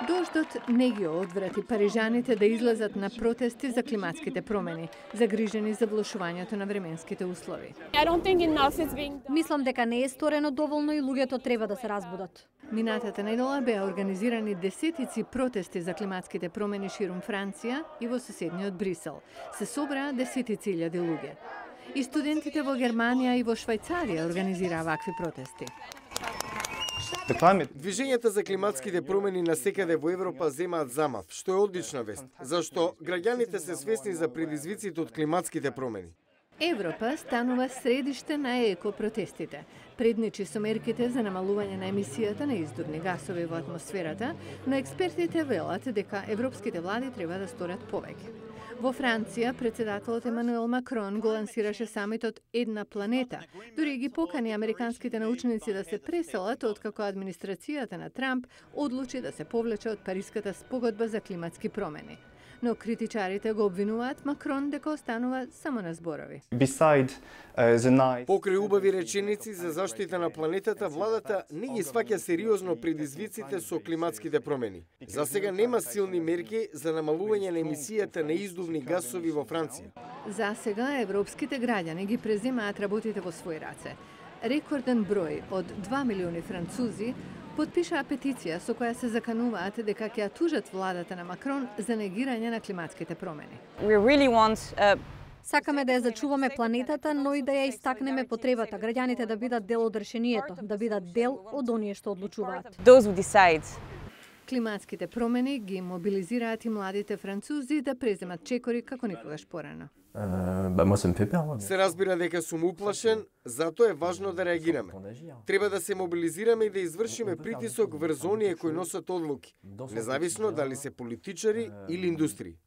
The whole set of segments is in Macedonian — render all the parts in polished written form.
Дождот не ги одврати парижаните да излезат на протести за климатските промени, загрижени за влошувањето на временските услови. Мислам дека не е сторено доволно и луѓето треба да се разбудат. Минатата недела беа организирани десетици протести за климатските промени ширум Франција и во соседниот Брисел. Се собраа десетици илјади луѓе. И студентите во Германија и во Швајцарија организираа вакви протести. Движењата за климатските промени насекаде во Европа земаат замав, што е одлична вест, зашто граѓаните се свесни за предизвиците од климатските промени. Европа станува средиште на еко-протестите. Предничи со мерките за намалување на емисијата на издувни гасови во атмосферата, но експертите велат дека европските влади треба да сторат повеќе. Во Франција, председателот Емануел Макрон го лансираше самитот Една планета, дури ги покани американските научници да се преселат откако администрацијата на Трамп одлучи да се повлече од Париската спогодба за климатски промени. Но критичарите го обвинуваат Макрон дека останува само на зборови. Покрај убави реченици за заштита на планетата, владата не ги сваќа сериозно предизвиците со климатските промени. За сега нема силни мерки за намалување на емисијата на издувни гасови во Франција. За сега европските граѓани ги преземаат работите во своји раце. Рекорден број од 2 милиони французи потпишаа петиција со која се закануваат дека ќе ја тужат владата на Макрон за негирање на климатските промени. Сакаме да ја зачуваме планетата, но и да ја истакнеме потребата граѓаните да бидат дел од решението, да бидат дел од оние што одлучуваат. Климатските промени ги мобилизираат и младите французи да преземат чекори како никогаш порано. Се разбира дека сум уплашен, затоа е важно да реагираме. Треба да се мобилизираме и да извршиме притисок врз оние кои носат одлуки, независно дали се политичари или индустрии.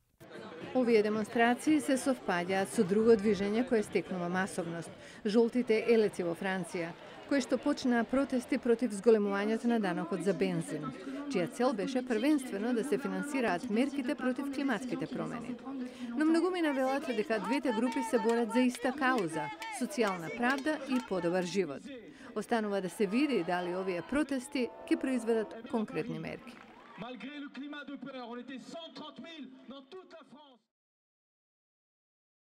Овие демонстрации се совпаѓаат со друго движење кое стекнува масовност – жолтите елеци во Франција, кои што почнаа протести против зголемувањето на данокот за бензин, чија цел беше првенствено да се финансираат мерките против климатските промени. Но многумина велат дека двете групи се борат за иста кауза – социјална правда и подобар живот. Останува да се види дали овие протести ќе произведат конкретни мерки. Malgré le climat de peur, on était 130 000 dans toute la France.